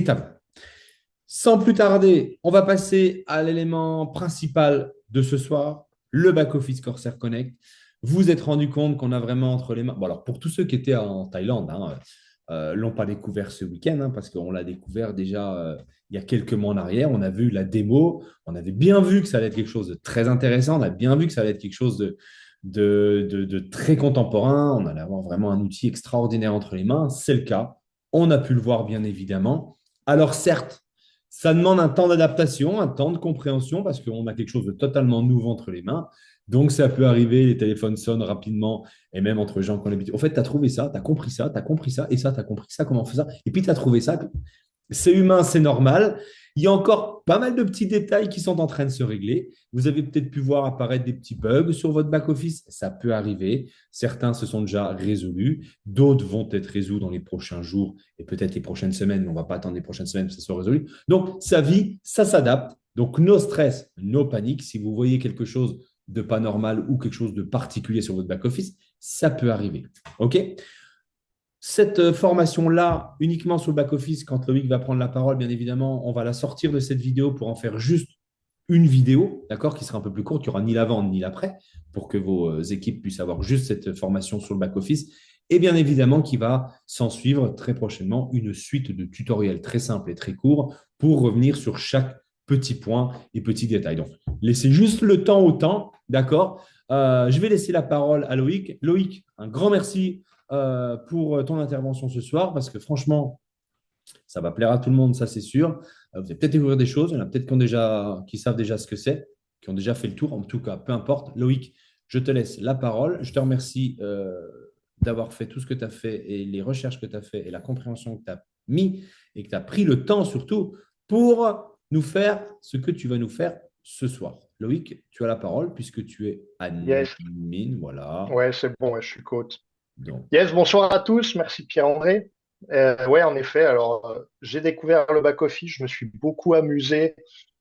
Étape. Sans plus tarder, on va passer à l'élément principal de ce soir, le back-office Corsair Connect. Vous êtes rendu compte qu'on a vraiment entre les mains. Bon, alors pour tous ceux qui étaient en Thaïlande, l'ont pas découvert ce week-end, parce qu'on l'a découvert déjà il y a quelques mois en arrière. On a vu la démo, on avait bien vu que ça allait être quelque chose de très intéressant, on a bien vu que ça allait être quelque chose de très contemporain. On allait avoir vraiment un outil extraordinaire entre les mains. C'est le cas. On a pu le voir, bien évidemment. Alors certes, ça demande un temps d'adaptation, un temps de compréhension, parce qu'on a quelque chose de totalement nouveau entre les mains. Donc, ça peut arriver, les téléphones sonnent rapidement, et même entre gens qui ont l'habitude. En fait, tu as trouvé ça, tu as compris ça, tu as compris ça, et ça, tu as compris ça, comment on fait ça, et puis tu as trouvé ça. C'est humain, c'est normal. Il y a encore pas mal de petits détails qui sont en train de se régler. Vous avez peut-être pu voir apparaître des petits bugs sur votre back-office. Ça peut arriver. Certains se sont déjà résolus. D'autres vont être résolus dans les prochains jours et peut-être les prochaines semaines, mais on ne va pas attendre les prochaines semaines que ça soit résolu. Donc, ça vit, ça s'adapte. Donc, no stress, no panique. Si vous voyez quelque chose de pas normal ou quelque chose de particulier sur votre back-office, ça peut arriver. OK? Cette formation-là, uniquement sur le back-office, quand Loïc va prendre la parole, bien évidemment, on va la sortir de cette vidéo pour en faire juste une vidéo, d'accord, qui sera un peu plus courte. Il n'y aura ni l'avant ni l'après, pour que vos équipes puissent avoir juste cette formation sur le back-office. Et bien évidemment, qui va s'en suivre très prochainement une suite de tutoriels très simples et très courts pour revenir sur chaque petit point et petit détail. Donc, laissez juste le temps au temps, d'accord. Je vais laisser la parole à Loïc. Loïc, un grand merci pour ton intervention ce soir, parce que franchement, ça va plaire à tout le monde, ça c'est sûr. Vous allez peut-être découvrir des choses, il y en a peut-être qui savent déjà ce que c'est, qui ont déjà fait le tour. En tout cas, peu importe. Loïc, je te laisse la parole. Je te remercie d'avoir fait tout ce que tu as fait et les recherches que tu as fait et la compréhension que tu as mis et que tu as pris le temps surtout pour nous faire ce que tu vas nous faire ce soir. Loïc, tu as la parole puisque tu es Yes, admin. Voilà. ouais, c'est bon, ouais, je suis coach. Donc, Yes, bonsoir à tous, merci Pierre-André. Ouais, en effet, alors j'ai découvert le back-office, je me suis beaucoup amusé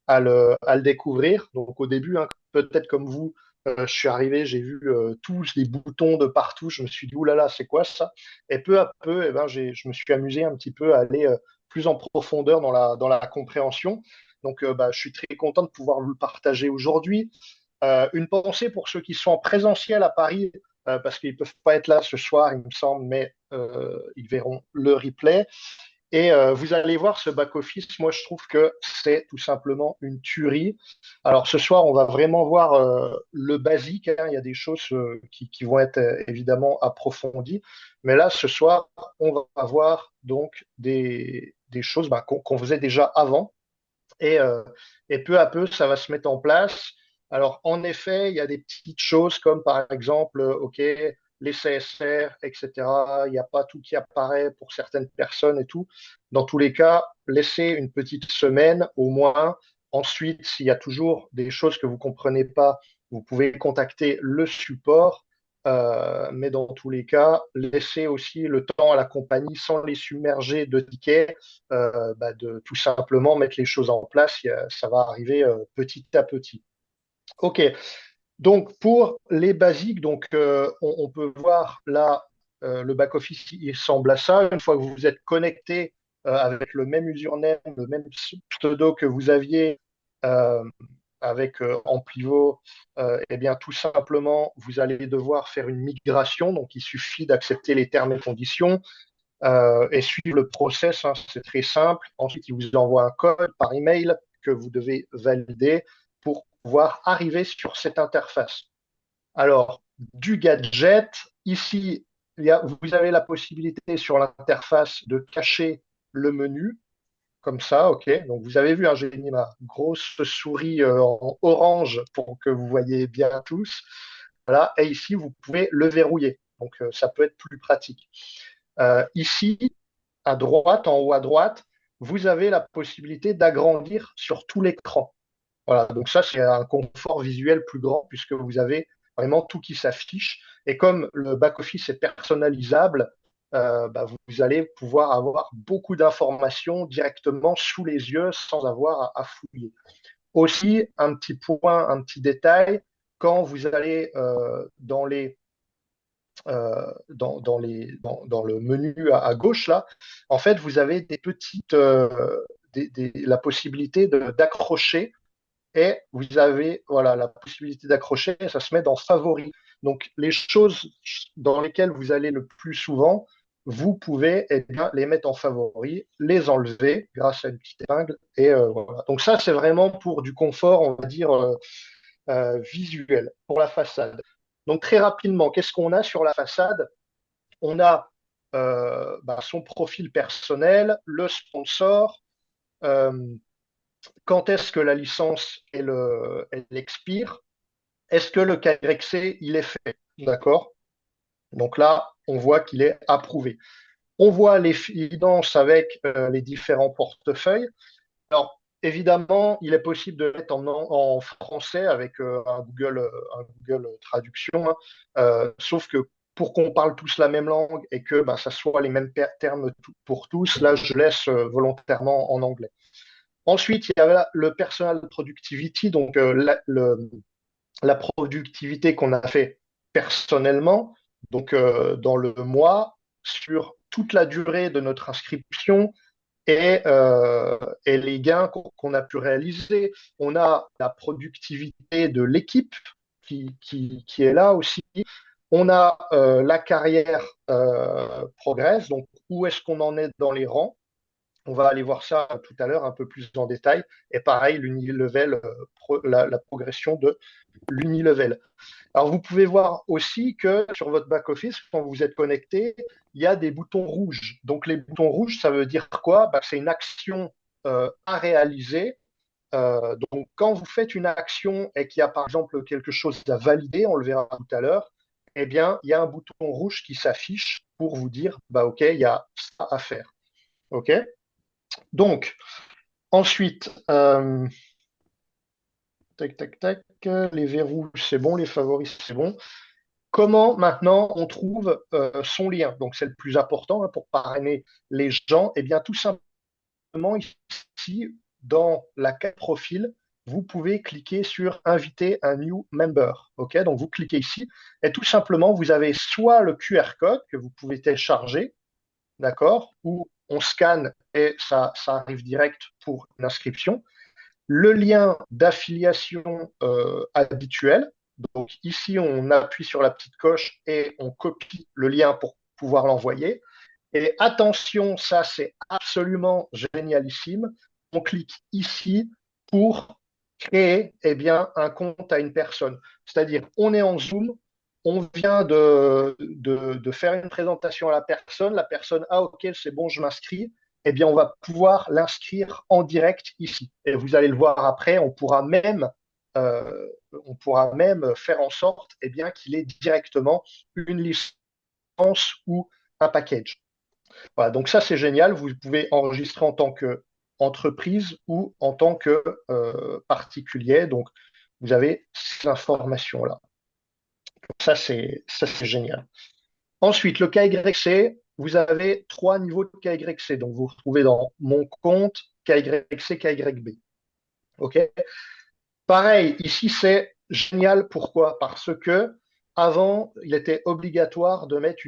à le découvrir. Donc au début, hein, peut-être comme vous, je suis arrivé, j'ai vu tous les boutons de partout, je me suis dit, oulala, c'est quoi ça? Et peu à peu, eh ben, je me suis amusé un petit peu à aller plus en profondeur dans la compréhension. Donc bah, je suis très content de pouvoir vous le partager aujourd'hui. Une pensée pour ceux qui sont en présentiel à Paris, parce qu'ils ne peuvent pas être là ce soir, il me semble, mais ils verront le replay. Et vous allez voir ce back-office, moi je trouve que c'est tout simplement une tuerie. Alors ce soir, on va vraiment voir le basique, hein. Il y a des choses qui vont être évidemment approfondies. Mais là, ce soir, on va voir donc des choses bah, qu'on faisait déjà avant. Et, euh, et peu à peu, ça va se mettre en place. Alors, en effet, il y a des petites choses comme par exemple, OK, les CSR, etc. Il n'y a pas tout qui apparaît pour certaines personnes et tout. Dans tous les cas, laissez une petite semaine au moins. Ensuite, s'il y a toujours des choses que vous ne comprenez pas, vous pouvez contacter le support. Mais dans tous les cas, laissez aussi le temps à la compagnie sans les submerger de tickets bah, de tout simplement mettre les choses en place. Ça va arriver petit à petit. OK. Donc, pour les basiques, donc, on peut voir là, le back-office, il ressemble à ça. Une fois que vous vous êtes connecté avec le même username, le même pseudo que vous aviez euh, avec Amplivo, eh bien, tout simplement, vous allez devoir faire une migration. Donc, il suffit d'accepter les termes et conditions et suivre le process, hein, c'est très simple. Ensuite, il vous envoie un code par email que vous devez valider pour pouvoir arriver sur cette interface. Alors, du gadget, ici, vous avez la possibilité sur l'interface de cacher le menu, comme ça, OK. Donc, vous avez vu, hein, j'ai mis ma grosse souris en orange pour que vous voyez bien tous. Voilà. Et ici, vous pouvez le verrouiller. Donc, ça peut être plus pratique. Ici, à droite, en haut à droite, vous avez la possibilité d'agrandir sur tout l'écran. Voilà, donc ça, c'est un confort visuel plus grand puisque vous avez vraiment tout qui s'affiche. Et comme le back-office est personnalisable, bah, vous allez pouvoir avoir beaucoup d'informations directement sous les yeux sans avoir à fouiller. Aussi, un petit point, un petit détail, quand vous allez dans les dans le menu à gauche, là, en fait, vous avez des petites, la possibilité d'accrocher et vous avez voilà, la possibilité d'accrocher, ça se met dans favoris. Donc, les choses dans lesquelles vous allez le plus souvent, vous pouvez eh bien, les mettre en favoris, les enlever grâce à une petite épingle. Et voilà. Donc, ça, c'est vraiment pour du confort, on va dire, visuel, pour la façade. Donc, très rapidement, qu'est-ce qu'on a sur la façade? On a son profil personnel, le sponsor, euh, quand est-ce que la licence elle expire, est-ce que le KYC il est fait, d'accord? Donc là, on voit qu'il est approuvé. On voit l'évidence avec les différents portefeuilles. Alors, évidemment, il est possible de mettre en français avec un Google Traduction, hein. Sauf que pour qu'on parle tous la même langue et que ben, ça soit les mêmes termes pour tous, là, je laisse volontairement en anglais. Ensuite, il y a le personal productivity, donc la productivité qu'on a fait personnellement, donc dans le mois, sur toute la durée de notre inscription et les gains qu'on a pu réaliser. On a la productivité de l'équipe qui est là aussi. On a la carrière progresse, donc où est-ce qu'on en est dans les rangs. On va aller voir ça tout à l'heure un peu plus en détail. Et pareil, l'unilevel, la progression de l'unilevel. Alors, vous pouvez voir aussi que sur votre back-office, quand vous êtes connecté, il y a des boutons rouges. Donc, les boutons rouges, ça veut dire quoi? Ben, c'est une action à réaliser. Donc, quand vous faites une action et qu'il y a par exemple quelque chose à valider, on le verra tout à l'heure, eh bien, il y a un bouton rouge qui s'affiche pour vous dire, bah, OK, il y a ça à faire. OK? Donc, ensuite, tac, tac, tac, les verrous, c'est bon, les favoris, c'est bon. Comment maintenant on trouve son lien? Donc c'est le plus important hein, pour parrainer les gens. Eh bien tout simplement ici dans la carte profil, vous pouvez cliquer sur inviter un new member. Ok, donc vous cliquez ici et tout simplement vous avez soit le QR code que vous pouvez télécharger, d'accord, ou on scanne et ça arrive direct pour une inscription. Le lien d'affiliation habituel. Donc ici, on appuie sur la petite coche et on copie le lien pour pouvoir l'envoyer. Et attention, ça c'est absolument génialissime. On clique ici pour créer eh bien, un compte à une personne. C'est-à-dire, on est en Zoom, on vient de faire une présentation à la personne, ah ok, c'est bon, je m'inscris, eh bien, on va pouvoir l'inscrire en direct ici. Et vous allez le voir après, on pourra même faire en sorte eh bien, qu'il ait directement une licence ou un package. Voilà, donc ça, c'est génial. Vous pouvez enregistrer en tant qu'entreprise ou en tant que particulier. Donc, vous avez ces informations-là. Ça, c'est génial. Ensuite, le KYC, vous avez 3 niveaux de KYC. Donc, vous retrouvez dans mon compte KYC, KYB. OK? Pareil, ici, c'est génial. Pourquoi? Parce que avant, il était obligatoire de mettre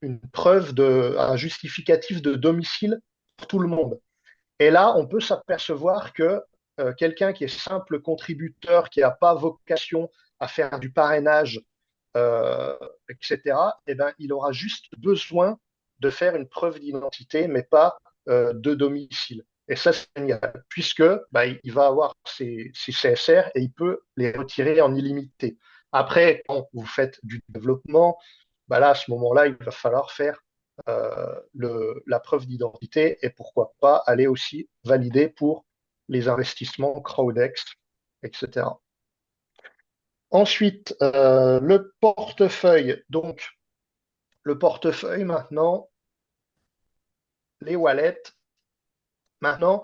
une preuve un justificatif de domicile pour tout le monde. Et là, on peut s'apercevoir que quelqu'un qui est simple contributeur, qui n'a pas vocation à faire du parrainage, etc., eh ben, il aura juste besoin de faire une preuve d'identité, mais pas de domicile. Et ça, c'est génial, puisque bah, il va avoir ses CSR et il peut les retirer en illimité. Après, quand vous faites du développement, bah là, à ce moment-là, il va falloir faire la preuve d'identité et pourquoi pas aller aussi valider pour les investissements Crowdex, etc. Ensuite, le portefeuille. Donc, le portefeuille maintenant, les wallets. Maintenant,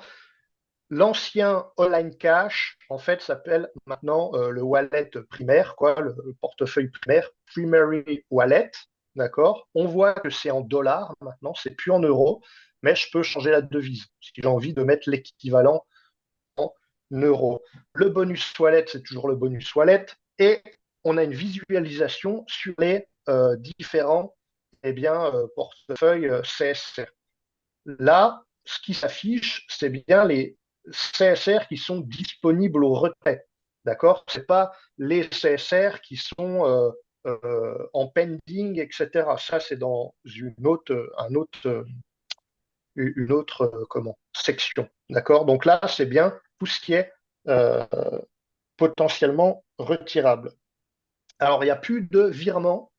l'ancien online cash, en fait, s'appelle maintenant le wallet primaire, quoi, le portefeuille primaire, primary wallet. D'accord? On voit que c'est en dollars maintenant, c'est plus en euros, mais je peux changer la devise si j'ai envie de mettre l'équivalent en euros. Le bonus wallet, c'est toujours le bonus wallet. Et on a une visualisation sur les différents portefeuilles CSR. Là, ce qui s'affiche, c'est bien les CSR qui sont disponibles au retrait. D'accord? C'est pas les CSR qui sont en pending, etc. Ça, c'est dans une autre section. D'accord? Donc là, c'est bien tout ce qui est euh, potentiellement retirable. Alors, il n'y a plus de virement.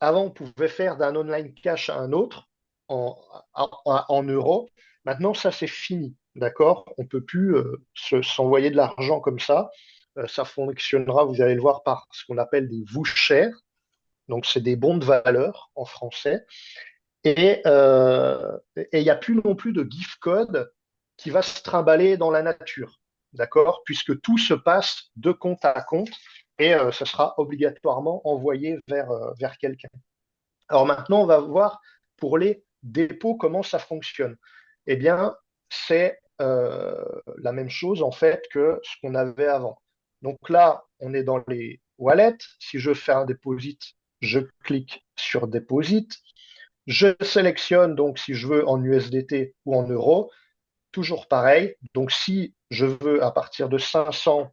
Avant, on pouvait faire d'un online cash à un autre en, en euros. Maintenant, ça, c'est fini. D'accord? On ne peut plus s'envoyer de l'argent comme ça. Ça fonctionnera, vous allez le voir, par ce qu'on appelle des vouchers. Donc, c'est des bons de valeur en français. Et il n'y a plus non plus de gift code qui va se trimballer dans la nature. D'accord? Puisque tout se passe de compte à compte et ça sera obligatoirement envoyé vers quelqu'un. Alors maintenant, on va voir pour les dépôts comment ça fonctionne. Eh bien, c'est la même chose en fait que ce qu'on avait avant. Donc là, on est dans les wallets. Si je fais un deposit, je clique sur deposit. Je sélectionne donc si je veux en USDT ou en euros. Toujours pareil. Donc si je veux à partir de 500,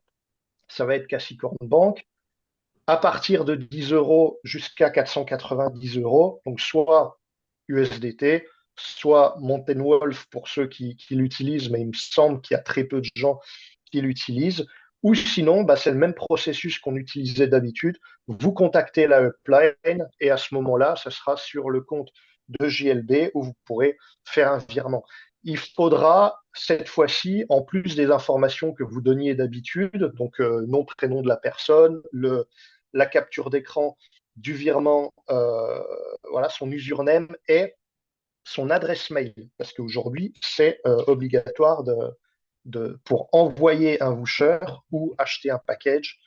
ça va être Cassicorn Bank. À partir de 10 euros jusqu'à 490 euros, donc soit USDT, soit Mountain Wolf pour ceux qui l'utilisent, mais il me semble qu'il y a très peu de gens qui l'utilisent. Ou sinon, bah, c'est le même processus qu'on utilisait d'habitude. Vous contactez la upline et à ce moment-là, ça sera sur le compte de JLB où vous pourrez faire un virement. Il faudra cette fois-ci, en plus des informations que vous donniez d'habitude, donc nom, prénom de la personne, la capture d'écran du virement, voilà, son username et son adresse mail. Parce qu'aujourd'hui, c'est obligatoire pour envoyer un voucher ou acheter un package,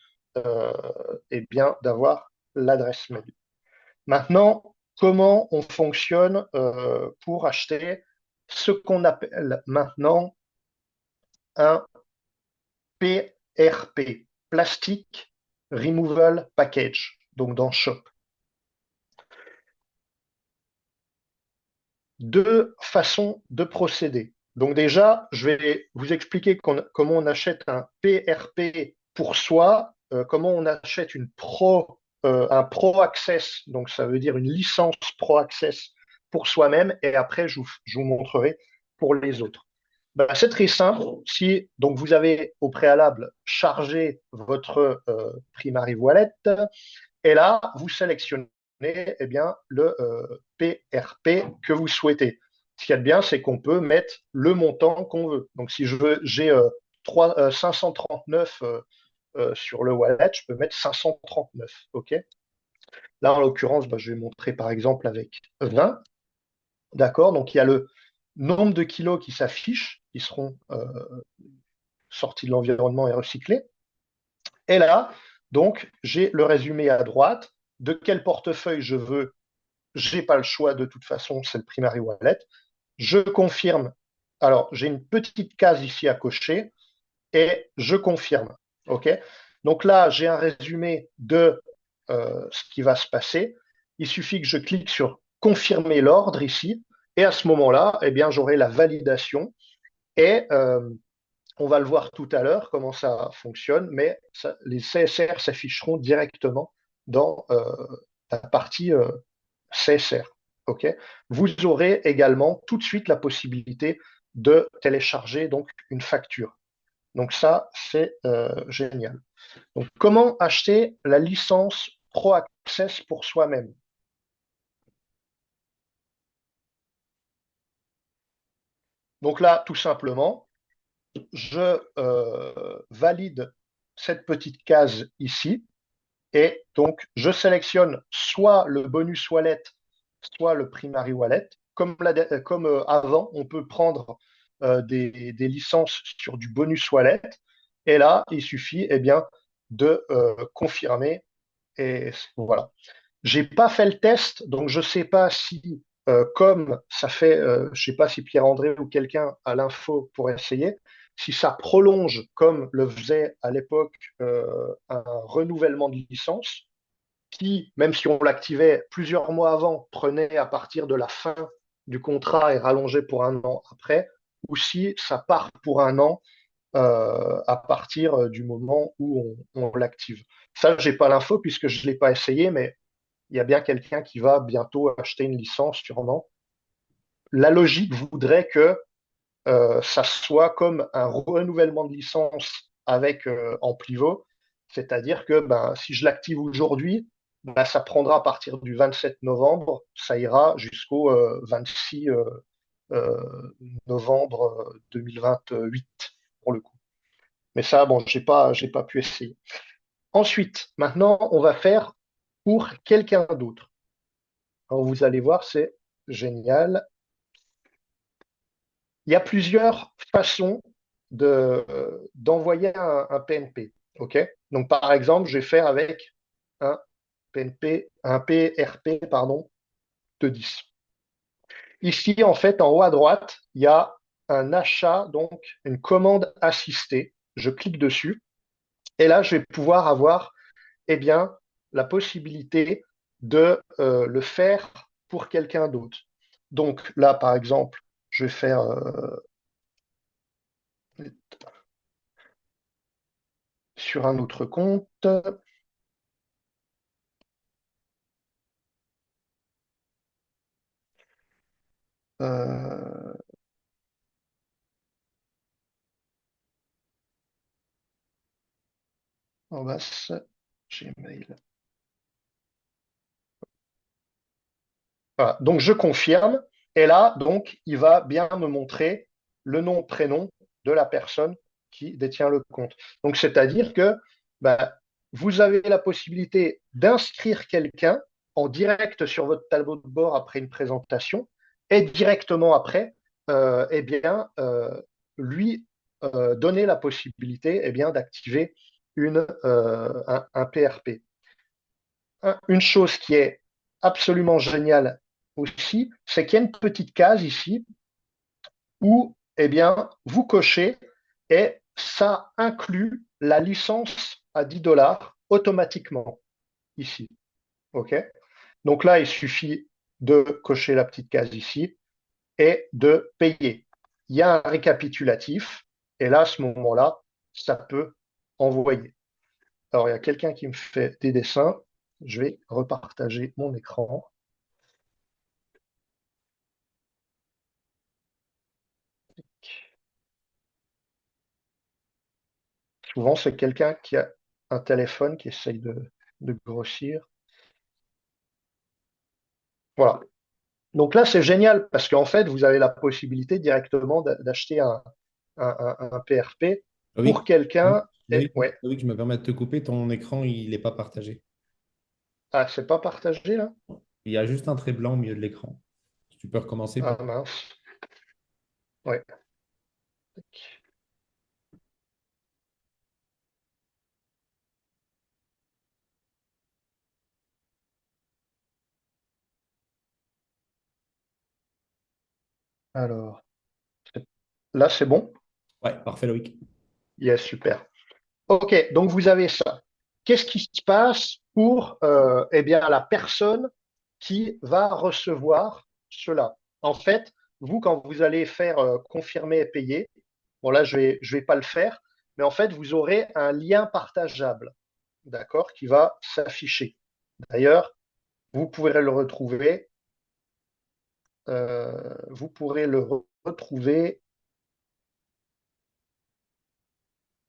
et bien d'avoir l'adresse mail. Maintenant, comment on fonctionne pour acheter ce qu'on appelle maintenant un PRP, Plastic Removal Package, donc dans Shop. Deux façons de procéder. Donc déjà, je vais vous expliquer comment on achète un PRP pour soi, comment on achète un Pro Access, donc ça veut dire une licence Pro Access pour soi-même, et après je vous montrerai pour les autres. Ben, c'est très simple. Si donc vous avez au préalable chargé votre Primary Wallet, et là, vous sélectionnez eh bien, le PRP que vous souhaitez. Ce qu'il y a de bien, c'est qu'on peut mettre le montant qu'on veut. Donc, si je veux, j'ai 539 sur le wallet, je peux mettre 539. OK? Là, en l'occurrence, bah, je vais montrer par exemple avec 20. D'accord? Donc, il y a le nombre de kilos qui s'affichent, qui seront sortis de l'environnement et recyclés. Et là, donc, j'ai le résumé à droite de quel portefeuille je veux. J'ai pas le choix de toute façon, c'est le primary wallet. Je confirme. Alors, j'ai une petite case ici à cocher et je confirme. OK? Donc là, j'ai un résumé de ce qui va se passer. Il suffit que je clique sur confirmer l'ordre ici et à ce moment-là, eh bien, j'aurai la validation et on va le voir tout à l'heure comment ça fonctionne, mais les CSR s'afficheront directement dans la partie CSR. Okay. Vous aurez également tout de suite la possibilité de télécharger donc une facture. Donc ça, c'est génial. Donc, comment acheter la licence Pro Access pour soi-même? Donc là, tout simplement, je valide cette petite case ici et donc je sélectionne soit le bonus wallet, soit le primary wallet. Comme avant, on peut prendre des licences sur du bonus wallet et là, il suffit eh bien, de confirmer et voilà. J'ai pas fait le test, donc je sais pas si, comme ça fait, je sais pas si Pierre-André ou quelqu'un a l'info pour essayer, si ça prolonge comme le faisait à l'époque un renouvellement de licence. qui, même si on l'activait plusieurs mois avant, prenait à partir de la fin du contrat et rallongeait pour un an après, ou si ça part pour un an à partir du moment où on l'active. Ça, j'ai pas l'info puisque je l'ai pas essayé, mais il y a bien quelqu'un qui va bientôt acheter une licence sûrement. La logique voudrait que ça soit comme un renouvellement de licence avec Amplivo, c'est-à-dire que ben, si je l'active aujourd'hui, ben, ça prendra à partir du 27 novembre, ça ira jusqu'au 26 novembre 2028 pour le coup. Mais ça, bon, j'ai pas pu essayer. Ensuite, maintenant, on va faire pour quelqu'un d'autre. Alors, vous allez voir, c'est génial. Il y a plusieurs façons d'envoyer un PNP. OK? Donc, par exemple, je vais faire avec un PNP, un PRP, pardon, de 10. Ici, en fait, en haut à droite, il y a un achat, donc une commande assistée. Je clique dessus et là, je vais pouvoir avoir eh bien, la possibilité de le faire pour quelqu'un d'autre. Donc là, par exemple, je vais faire sur un autre compte. Euh, en basse, Gmail. Voilà. Donc je confirme. Et là, donc, il va bien me montrer le nom, prénom de la personne qui détient le compte. Donc, c'est-à-dire que bah, vous avez la possibilité d'inscrire quelqu'un en direct sur votre tableau de bord après une présentation et directement après, eh bien, lui donner la possibilité eh bien, d'activer un PRP. Une chose qui est absolument géniale aussi, c'est qu'il y a une petite case ici où eh bien, vous cochez et ça inclut la licence à 10 dollars automatiquement ici. OK? Donc là, il suffit de cocher la petite case ici et de payer. Il y a un récapitulatif et là, à ce moment-là, ça peut envoyer. Alors, il y a quelqu'un qui me fait des dessins. Je vais repartager mon écran. Souvent, c'est quelqu'un qui a un téléphone qui essaye de grossir. Voilà. Donc là, c'est génial parce qu'en fait, vous avez la possibilité directement d'acheter un PRP pour Loïc, quelqu'un. Et, Loïc, ouais. Loïc, je me permets de te couper, ton écran, il n'est pas partagé. Ah, c'est pas partagé là? Il y a juste un trait blanc au milieu de l'écran. Si tu peux recommencer Ah pour... mince. Ouais. Alors, là, c'est bon? Ouais, parfait, Loïc. Yes, super. OK, donc vous avez ça. Qu'est-ce qui se passe pour eh bien, la personne qui va recevoir cela? En fait, vous, quand vous allez faire confirmer et payer, bon là, je vais pas le faire, mais en fait, vous aurez un lien partageable, d'accord, qui va s'afficher. D'ailleurs, vous pourrez le retrouver, vous pourrez le retrouver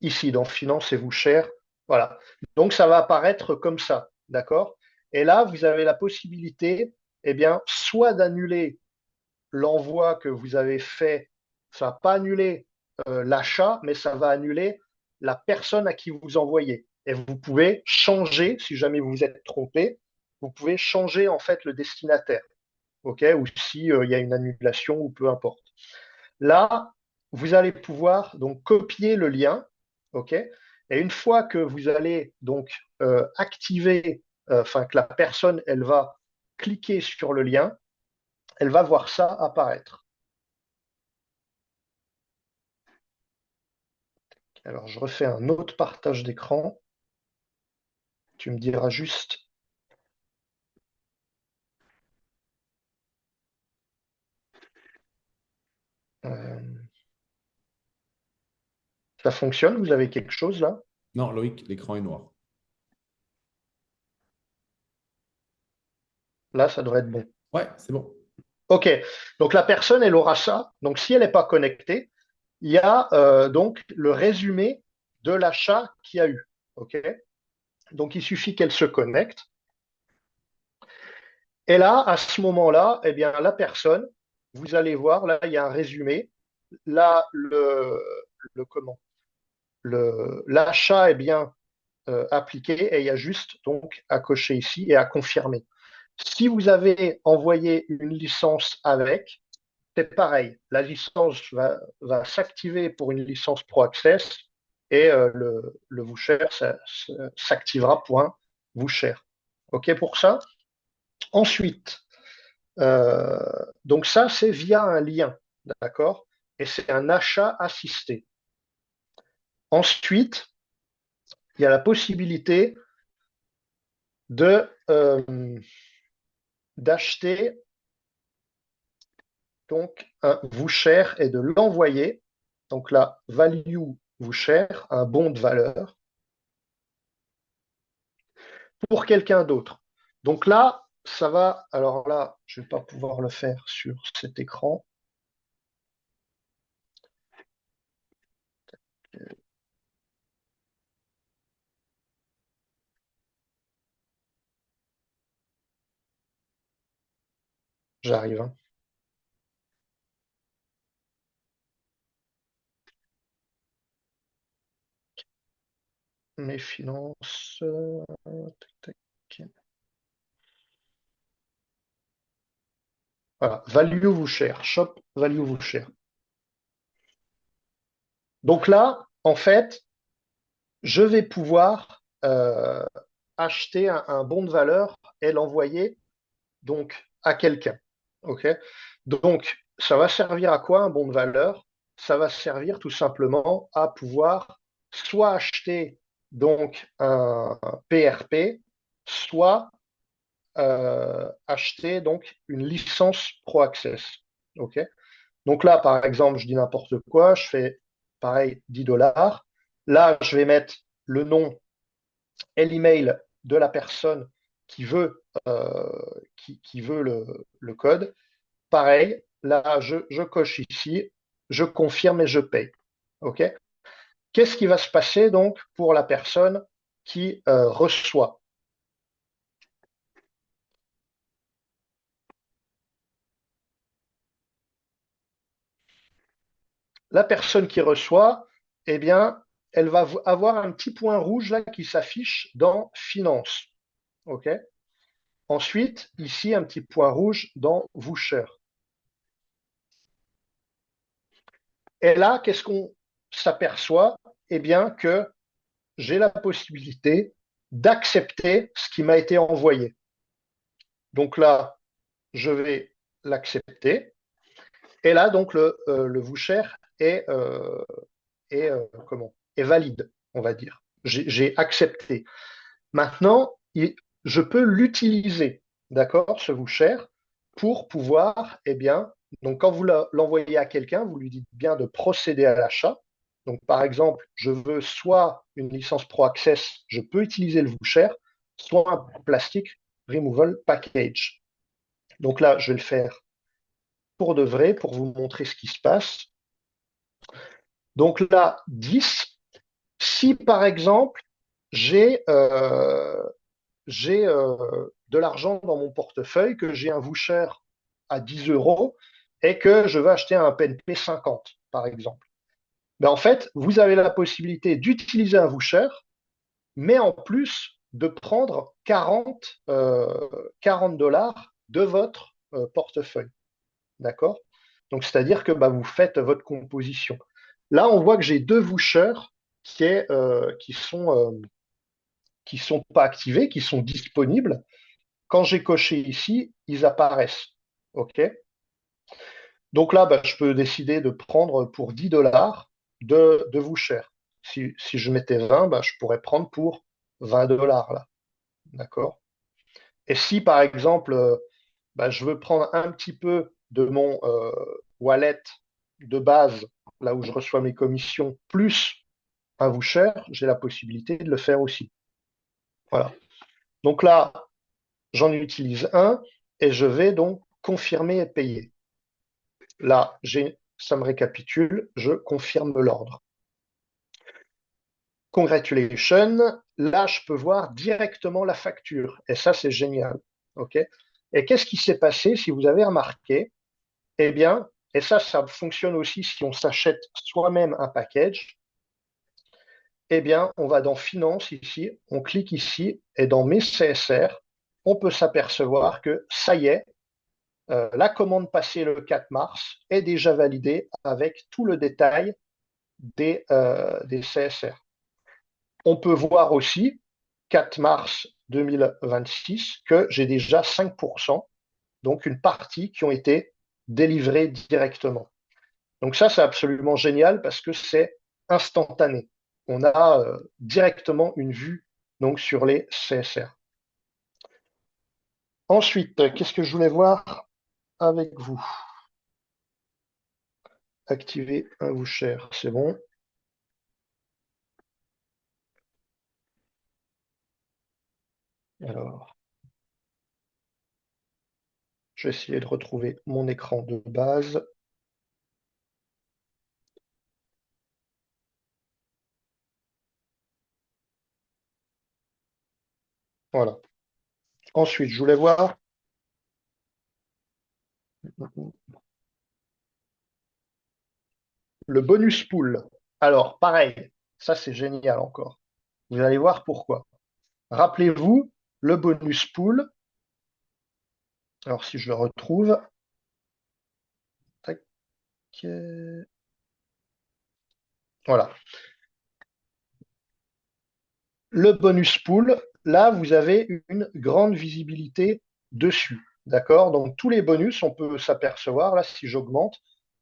ici dans Finance et vous cher. Voilà. Donc ça va apparaître comme ça, d'accord? Et là, vous avez la possibilité, eh bien, soit d'annuler l'envoi que vous avez fait, ça va pas annuler l'achat, mais ça va annuler la personne à qui vous envoyez. Et vous pouvez changer, si jamais vous vous êtes trompé, vous pouvez changer en fait le destinataire, ok? Ou si il y a une annulation ou peu importe. Là, vous allez pouvoir donc copier le lien, ok? Et une fois que vous allez donc activer, enfin que la personne, elle va cliquer sur le lien, elle va voir ça apparaître. Alors, je refais un autre partage d'écran. Tu me diras juste Ça fonctionne? Vous avez quelque chose là? Non, Loïc, l'écran est noir. Là, ça devrait être bon. Ouais, c'est bon. OK. Donc la personne, elle aura ça. Donc si elle n'est pas connectée, il y a donc le résumé de l'achat qu'il y a eu. OK. Donc il suffit qu'elle se connecte. Et là, à ce moment-là, eh bien, la personne, vous allez voir, là, il y a un résumé. Là, comment? L'achat est bien appliqué et il y a juste donc à cocher ici et à confirmer. Si vous avez envoyé une licence avec, c'est pareil. La licence va s'activer pour une licence Pro Access et le voucher s'activera pour un voucher. OK pour ça? Ensuite, euh, donc ça, c'est via un lien, d'accord? Et c'est un achat assisté. Ensuite, il y a la possibilité de d'acheter donc un voucher et de l'envoyer. Donc là, value voucher, un bon de valeur pour quelqu'un d'autre. Donc là, ça va. Alors là, je ne vais pas pouvoir le faire sur cet écran. J'arrive, hein. Mes finances. Tac, tac. Voilà, value vous share, shop value vous share. Donc là, en fait, je vais pouvoir acheter un bon de valeur et l'envoyer donc à quelqu'un. OK? Donc, ça va servir à quoi un bon de valeur? Ça va servir tout simplement à pouvoir soit acheter donc un PRP, soit acheter donc une licence Pro Access. OK? Donc là, par exemple, je dis n'importe quoi, je fais pareil 10 dollars. Là, je vais mettre le nom et l'email de la personne qui veut, qui veut le code. Pareil, là, je coche ici, je confirme et je paye. OK? Qu'est-ce qui va se passer donc pour la personne qui reçoit? La personne qui reçoit, eh bien, elle va avoir un petit point rouge là qui s'affiche dans Finance. OK? Ensuite, ici, un petit point rouge dans Voucher. Et là, qu'est-ce qu'on s'aperçoit? Eh bien, que j'ai la possibilité d'accepter ce qui m'a été envoyé. Donc là, je vais l'accepter. Et là, donc, le voucher est valide, on va dire. J'ai accepté. Maintenant, je peux l'utiliser, d'accord, ce voucher, pour pouvoir, eh bien, donc quand vous l'envoyez à quelqu'un, vous lui dites bien de procéder à l'achat. Donc, par exemple, je veux soit une licence Pro Access, je peux utiliser le voucher, soit un plastique removal package. Donc là, je vais le faire pour de vrai, pour vous montrer ce qui se passe. Donc là, 10. Si par exemple, j'ai de l'argent dans mon portefeuille, que j'ai un voucher à 10 euros et que je veux acheter un PNP 50, par exemple. Ben en fait, vous avez la possibilité d'utiliser un voucher, mais en plus de prendre 40 dollars de votre portefeuille. D'accord? Donc, c'est-à-dire que bah, vous faites votre composition. Là, on voit que j'ai deux vouchers qui sont pas activés, qui sont disponibles. Quand j'ai coché ici, ils apparaissent. OK? Donc là, bah, je peux décider de prendre pour 10 dollars de voucher. Si je mettais 20, bah, je pourrais prendre pour 20 dollars là. D'accord? Et si par exemple, bah, je veux prendre un petit peu de mon wallet de base, là où je reçois mes commissions, plus un voucher, j'ai la possibilité de le faire aussi. Voilà. Donc là, j'en utilise un et je vais donc confirmer et payer. Là, ça me récapitule, je confirme l'ordre. Congratulations, là, je peux voir directement la facture. Et ça, c'est génial. OK? Et qu'est-ce qui s'est passé si vous avez remarqué? Eh bien, et ça fonctionne aussi si on s'achète soi-même un package. Eh bien, on va dans Finance ici, on clique ici, et dans Mes CSR, on peut s'apercevoir que ça y est, la commande passée le 4 mars est déjà validée avec tout le détail des CSR. On peut voir aussi, 4 mars 2026, que j'ai déjà 5%, donc une partie qui ont été délivrées directement. Donc ça, c'est absolument génial parce que c'est instantané. On a directement une vue donc sur les CSR. Ensuite, qu'est-ce que je voulais voir avec vous? Activer un voucher, c'est bon. Alors, je vais essayer de retrouver mon écran de base. Voilà. Ensuite, je voulais voir le bonus pool. Alors, pareil, ça c'est génial encore. Vous allez voir pourquoi. Rappelez-vous, le bonus pool, alors si je le retrouve, tac, voilà. Le bonus pool, là, vous avez une grande visibilité dessus. D'accord? Donc, tous les bonus, on peut s'apercevoir, là, si j'augmente,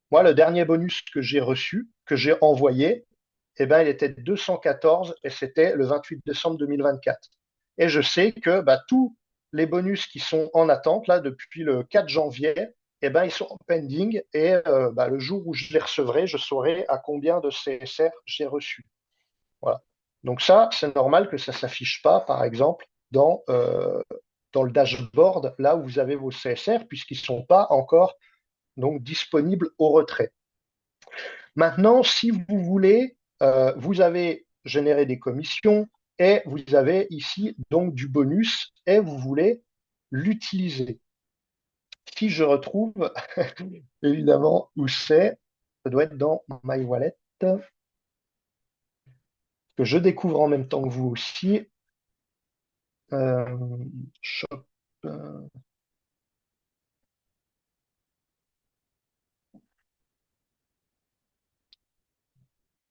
moi, le dernier bonus que j'ai reçu, que j'ai envoyé, eh ben, il était de 214 et c'était le 28 décembre 2024. Et je sais que bah, tous les bonus qui sont en attente, là, depuis le 4 janvier, eh ben, ils sont en pending et bah, le jour où je les recevrai, je saurai à combien de CSR j'ai reçu. Voilà. Donc ça, c'est normal que ça ne s'affiche pas, par exemple, dans le dashboard, là où vous avez vos CSR, puisqu'ils ne sont pas encore donc, disponibles au retrait. Maintenant, si vous voulez, vous avez généré des commissions et vous avez ici donc du bonus et vous voulez l'utiliser. Si je retrouve évidemment où c'est, ça doit être dans My Wallet, que je découvre en même temps que vous aussi. Shop, euh,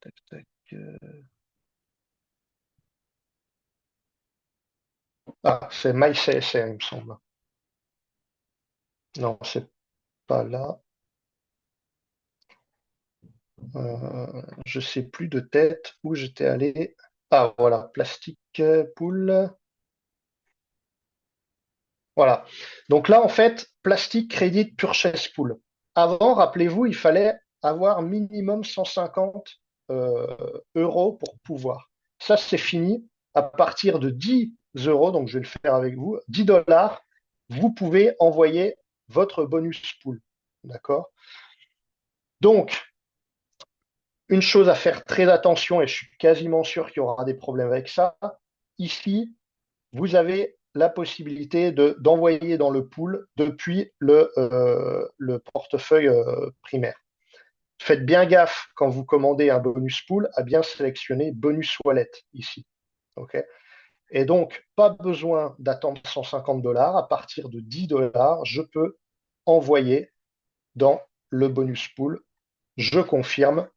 tac, tac, Ah, c'est MyCSR, il me semble. Non, c'est pas là. Je sais plus de tête où j'étais allé. Ah, voilà, plastique pool. Voilà. Donc là, en fait, plastique crédit purchase pool. Avant, rappelez-vous, il fallait avoir minimum 150 euros pour pouvoir. Ça, c'est fini. À partir de 10 euros, donc je vais le faire avec vous, 10 dollars, vous pouvez envoyer votre bonus pool. D'accord? Donc, une chose à faire très attention, et je suis quasiment sûr qu'il y aura des problèmes avec ça, ici, vous avez la possibilité d'envoyer dans le pool depuis le portefeuille primaire. Faites bien gaffe quand vous commandez un bonus pool à bien sélectionner bonus wallet ici. Okay, et donc, pas besoin d'attendre 150 dollars. À partir de 10 dollars, je peux envoyer dans le bonus pool. Je confirme.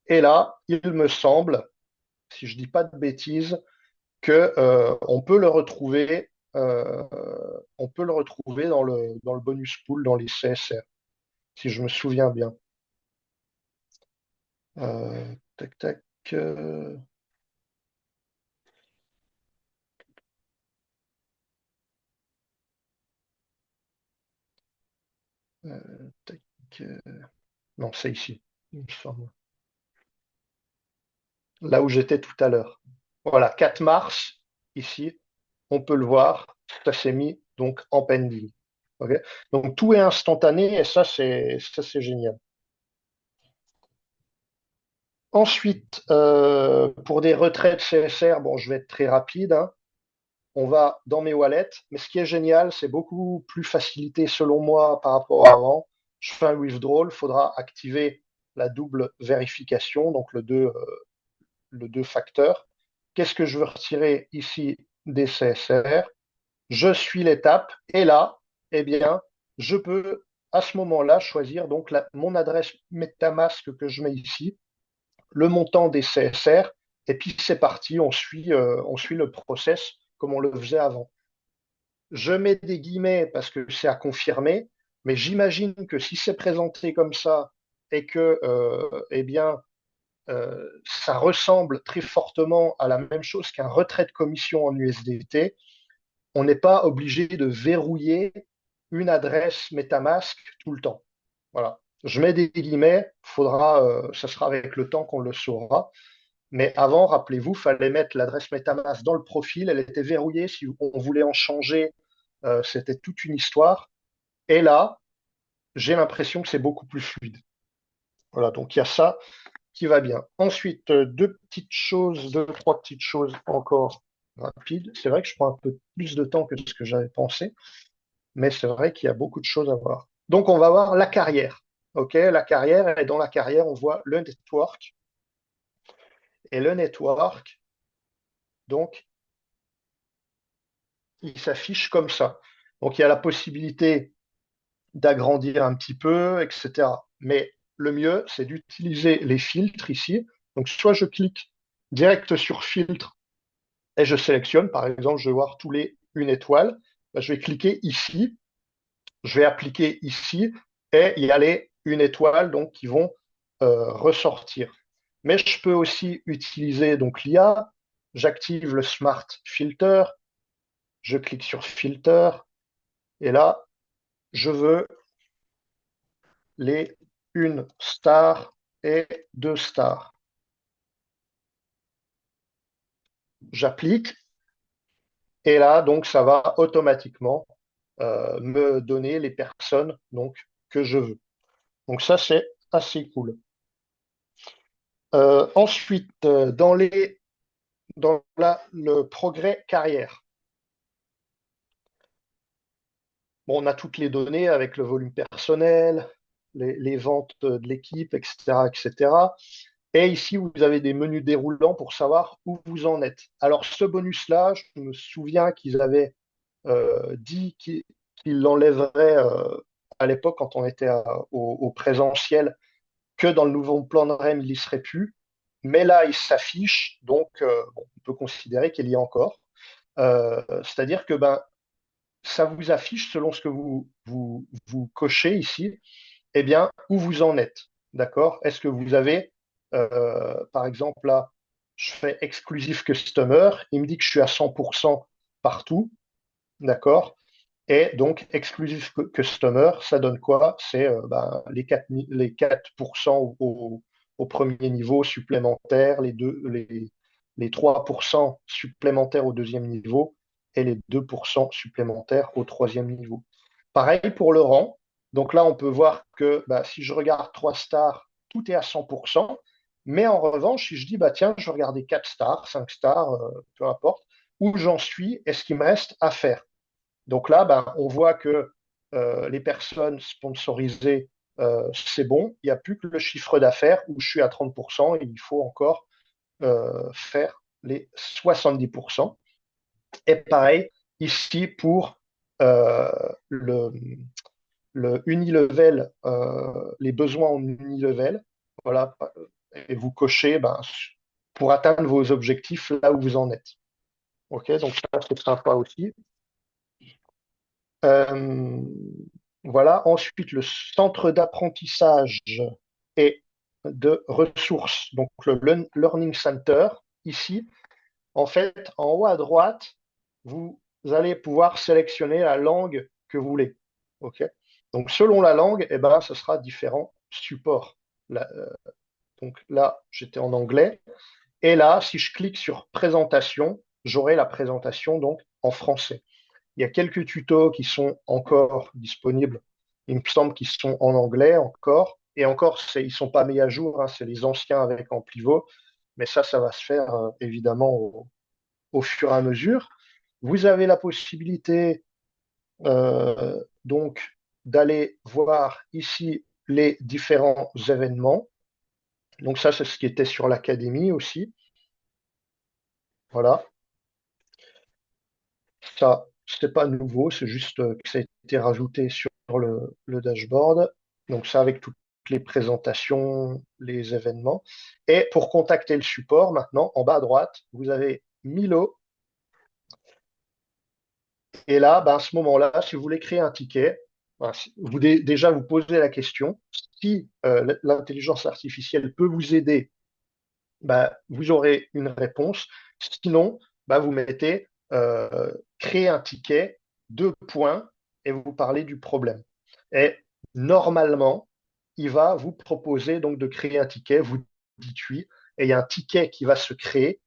Et là, il me semble, si je ne dis pas de bêtises, que on peut le retrouver dans le bonus pool, dans les CSR, si je me souviens bien. Tac, tac. Tac, euh, non, c'est ici, il me semble. Là où j'étais tout à l'heure. Voilà, 4 mars, ici, on peut le voir, ça s'est mis donc en pending. Ok. Donc tout est instantané et ça c'est génial. Ensuite, pour des retraits de CSR, bon, je vais être très rapide, hein. On va dans mes wallets, mais ce qui est génial, c'est beaucoup plus facilité selon moi par rapport à avant. Je fais un withdrawal, il faudra activer la double vérification, donc le deux facteurs. Qu'est-ce que je veux retirer ici des CSR? Je suis l'étape et là, eh bien, je peux à ce moment-là choisir donc mon adresse MetaMask que je mets ici, le montant des CSR, et puis c'est parti, on suit le process comme on le faisait avant. Je mets des guillemets parce que c'est à confirmer, mais j'imagine que si c'est présenté comme ça et que, eh bien, ça ressemble très fortement à la même chose qu'un retrait de commission en USDT, on n'est pas obligé de verrouiller une adresse MetaMask tout le temps. Voilà. Je mets des guillemets, ça sera avec le temps qu'on le saura. Mais avant, rappelez-vous, il fallait mettre l'adresse MetaMask dans le profil. Elle était verrouillée. Si on voulait en changer, c'était toute une histoire. Et là, j'ai l'impression que c'est beaucoup plus fluide. Voilà, donc il y a ça qui va bien. Ensuite, deux, trois petites choses encore rapides. C'est vrai que je prends un peu plus de temps que ce que j'avais pensé, mais c'est vrai qu'il y a beaucoup de choses à voir. Donc, on va voir la carrière. OK, la carrière, et dans la carrière, on voit le network. Et le network, donc, il s'affiche comme ça. Donc, il y a la possibilité d'agrandir un petit peu, etc. Mais le mieux, c'est d'utiliser les filtres ici. Donc, soit je clique direct sur filtre et je sélectionne, par exemple, je vais voir tous les une étoile. Ben, je vais cliquer ici, je vais appliquer ici et il y a les une étoile donc qui vont ressortir. Mais je peux aussi utiliser donc l'IA. J'active le Smart Filter, je clique sur Filter et là, je veux les une star et deux stars. J'applique et là, donc, ça va automatiquement me donner les personnes donc, que je veux. Donc ça, c'est assez cool. Ensuite, le progrès carrière. Bon, on a toutes les données avec le volume personnel, les ventes de l'équipe, etc., etc. Et ici, vous avez des menus déroulants pour savoir où vous en êtes. Alors, ce bonus-là, je me souviens qu'ils avaient dit qu'ils l'enlèveraient à l'époque quand on était au présentiel, que dans le nouveau plan de REM, il n'y serait plus. Mais là, il s'affiche, donc bon, on peut considérer qu'il y a encore. C'est-à-dire que ben, ça vous affiche selon ce que vous cochez ici, eh bien, où vous en êtes. D'accord? Est-ce que vous avez, par exemple, là, je fais exclusive customer, il me dit que je suis à 100% partout, d'accord? Et donc, exclusive customer, ça donne quoi? C'est ben, les 4% au premier niveau supplémentaire, les 3% supplémentaires au deuxième niveau et les 2% supplémentaires au troisième niveau. Pareil pour le rang. Donc là, on peut voir que bah, si je regarde 3 stars, tout est à 100%. Mais en revanche, si je dis, bah, tiens, je vais regarder 4 stars, 5 stars, peu importe, où j'en suis et ce qu'il me reste à faire. Donc là, ben, on voit que les personnes sponsorisées, c'est bon. Il n'y a plus que le chiffre d'affaires où je suis à 30% et il faut encore faire les 70%. Et pareil, ici pour euh, le, le unilevel, les besoins en unilevel, voilà, et vous cochez ben, pour atteindre vos objectifs là où vous en êtes. Ok, donc ça c'est sympa aussi. Euh, voilà. Ensuite, le centre d'apprentissage et de ressources, donc le Learning Center. Ici, en fait, en haut à droite, vous allez pouvoir sélectionner la langue que vous voulez. OK? Donc, selon la langue, eh ben, ce sera différents supports. Là, donc là, j'étais en anglais. Et là, si je clique sur présentation, j'aurai la présentation donc en français. Il y a quelques tutos qui sont encore disponibles. Il me semble qu'ils sont en anglais encore. Et encore, ils ne sont pas mis à jour, hein, c'est les anciens avec Amplivo. Mais ça va se faire évidemment au fur et à mesure. Vous avez la possibilité donc d'aller voir ici les différents événements. Donc ça, c'est ce qui était sur l'académie aussi. Voilà. Ça, c'est pas nouveau, c'est juste que ça a été rajouté sur le dashboard. Donc ça, avec toutes les présentations, les événements. Et pour contacter le support, maintenant, en bas à droite, vous avez Milo. Et là, ben, à ce moment-là, si vous voulez créer un ticket, ben, déjà vous posez la question. Si l'intelligence artificielle peut vous aider, ben, vous aurez une réponse. Sinon, ben, vous mettez créer un ticket, 2 points, et vous parlez du problème. Et normalement, il va vous proposer donc de créer un ticket, vous dites oui, et il y a un ticket qui va se créer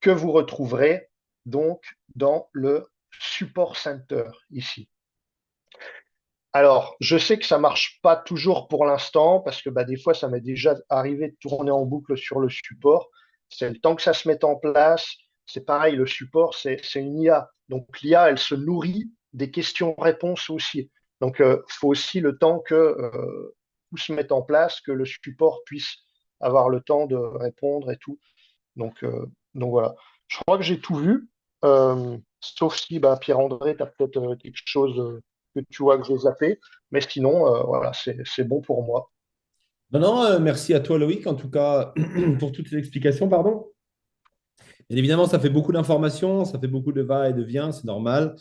que vous retrouverez donc dans le Support Center ici. Alors, je sais que ça marche pas toujours pour l'instant parce que bah, des fois, ça m'est déjà arrivé de tourner en boucle sur le support. C'est le temps que ça se mette en place. C'est pareil, le support, c'est une IA. Donc, l'IA, elle se nourrit des questions-réponses aussi. Donc, il faut aussi le temps que tout se mette en place, que le support puisse avoir le temps de répondre et tout. Donc, euh, donc voilà. Je crois que j'ai tout vu. Sauf si bah, Pierre-André, tu as peut-être quelque chose que tu vois que j'ai zappé. Mais sinon, voilà, c'est bon pour moi. Non, non, merci à toi, Loïc, en tout cas, pour toutes ces explications, pardon. Bien évidemment, ça fait beaucoup d'informations, ça fait beaucoup de va et de vient, c'est normal.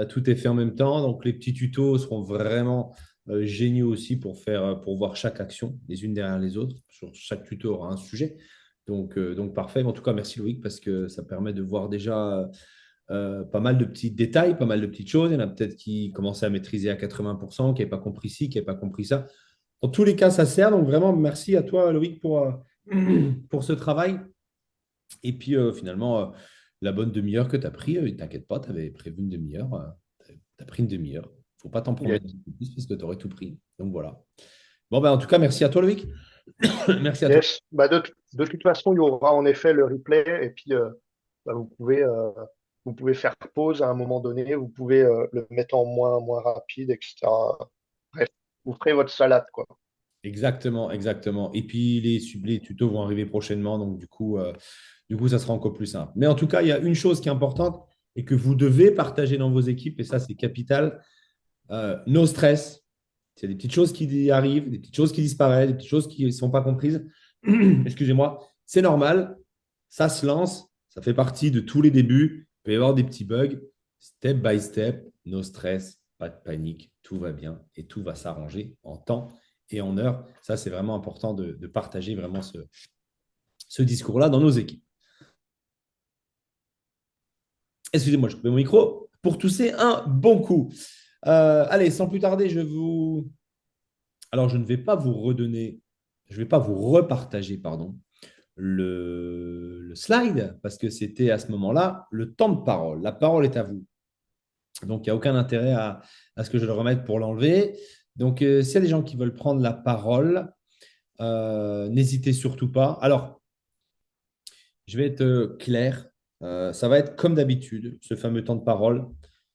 Tout est fait en même temps. Donc, les petits tutos seront vraiment géniaux aussi pour voir chaque action, les unes derrière les autres. Sur chaque tuto aura un sujet. Donc parfait. En tout cas, merci Loïc, parce que ça permet de voir déjà pas mal de petits détails, pas mal de petites choses. Il y en a peut-être qui commençaient à maîtriser à 80%, qui n'avaient pas compris ci, qui n'avaient pas compris ça. Dans tous les cas, ça sert. Donc, vraiment, merci à toi, Loïc, pour ce travail. Et puis finalement, la bonne demi-heure que tu as pris, t'inquiète pas, tu avais prévu une demi-heure. Tu as pris une demi-heure. Il ne faut pas t'en Yes. promettre plus parce que tu aurais tout pris. Donc voilà. Bon, ben, en tout cas, merci à toi, Loïc. Merci à toi. Yes. Bah, de toute façon, il y aura en effet le replay. Et puis, bah, vous pouvez faire pause à un moment donné. Vous pouvez le mettre en moins rapide, etc. Bref, vous ferez votre salade, quoi. Exactement, exactement. Et puis, les tutos vont arriver prochainement. Donc, du coup, ça sera encore plus simple. Mais en tout cas, il y a une chose qui est importante et que vous devez partager dans vos équipes, et ça, c'est capital. No stress. Il y a des petites choses qui arrivent, des petites choses qui disparaissent, des petites choses qui ne sont pas comprises. Excusez-moi, c'est normal. Ça se lance. Ça fait partie de tous les débuts. Il peut y avoir des petits bugs. Step by step, no stress, pas de panique. Tout va bien et tout va s'arranger en temps et en heure. Ça, c'est vraiment important de partager vraiment ce discours-là dans nos équipes. Excusez-moi, je coupe mon micro pour tousser un bon coup. Allez, sans plus tarder, alors, je ne vais pas vous redonner, je ne vais pas vous repartager, pardon, le slide parce que c'était à ce moment-là le temps de parole. La parole est à vous. Donc, il n'y a aucun intérêt à ce que je le remette pour l'enlever. Donc, s'il y a des gens qui veulent prendre la parole, n'hésitez surtout pas. Alors, je vais être clair. Ça va être comme d'habitude, ce fameux temps de parole.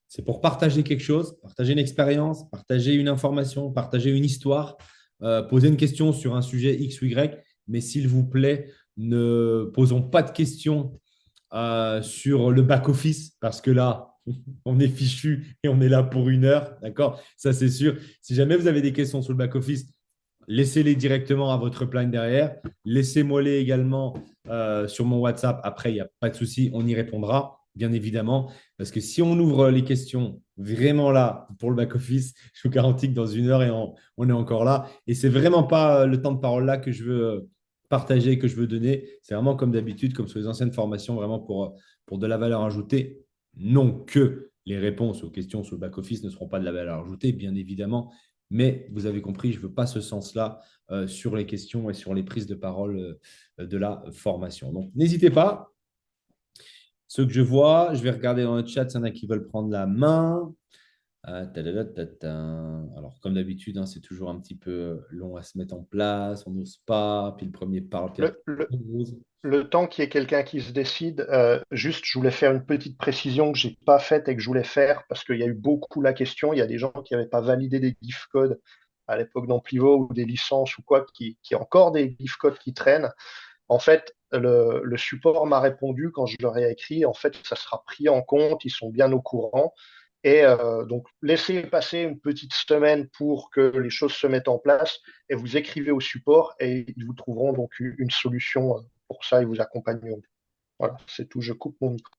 C'est pour partager quelque chose, partager une expérience, partager une information, partager une histoire, poser une question sur un sujet X ou Y. Mais s'il vous plaît, ne posons pas de questions sur le back-office parce que là, on est fichu et on est là pour 1 heure. D'accord? Ça, c'est sûr. Si jamais vous avez des questions sur le back-office, laissez-les directement à votre plan derrière. Laissez-moi-les également sur mon WhatsApp. Après, il n'y a pas de souci, on y répondra, bien évidemment. Parce que si on ouvre les questions vraiment là pour le back-office, je vous garantis que dans 1 heure, on est encore là. Et c'est vraiment pas le temps de parole là que je veux partager, que je veux donner. C'est vraiment comme d'habitude, comme sur les anciennes formations, vraiment pour de la valeur ajoutée. Non que les réponses aux questions sur le back-office ne seront pas de la valeur ajoutée, bien évidemment, Mais vous avez compris, je ne veux pas ce sens-là sur les questions et sur les prises de parole de la formation. Donc, n'hésitez pas. Ceux que je vois, je vais regarder dans le chat s'il y en a qui veulent prendre la main. Alors, comme d'habitude, hein, c'est toujours un petit peu long à se mettre en place. On n'ose pas. Puis le premier parle, puis après, Le, le, on ose. le temps qu'il y ait quelqu'un qui se décide, juste, je voulais faire une petite précision que j'ai pas faite et que je voulais faire parce qu'il y a eu beaucoup la question. Il y a des gens qui n'avaient pas validé des GIF codes à l'époque d'Amplivo ou des licences ou quoi, qui ont encore des GIF codes qui traînent. En fait, le support m'a répondu quand je leur ai écrit, en fait, ça sera pris en compte, ils sont bien au courant. Et donc, laissez passer une petite semaine pour que les choses se mettent en place et vous écrivez au support et ils vous trouveront donc une solution pour ça, ils vous accompagneront. Voilà, c'est tout, je coupe mon micro.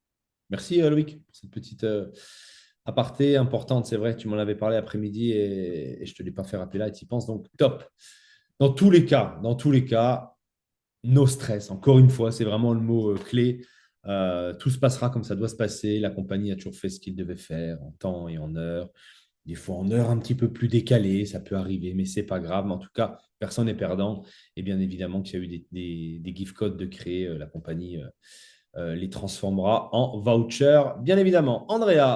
Merci, Loïc, pour cette petite aparté importante. C'est vrai, tu m'en avais parlé après-midi et je ne te l'ai pas fait rappeler là et tu y penses. Donc, top. Dans tous les cas, no stress. Encore une fois, c'est vraiment le mot clé. Tout se passera comme ça doit se passer. La compagnie a toujours fait ce qu'il devait faire en temps et en heure. Des fois en heure un petit peu plus décalée, ça peut arriver, mais c'est pas grave. Mais en tout cas, personne n'est perdant. Et bien évidemment qu'il y a eu des gift codes de créer, la compagnie les transformera en voucher, bien évidemment. Andrea,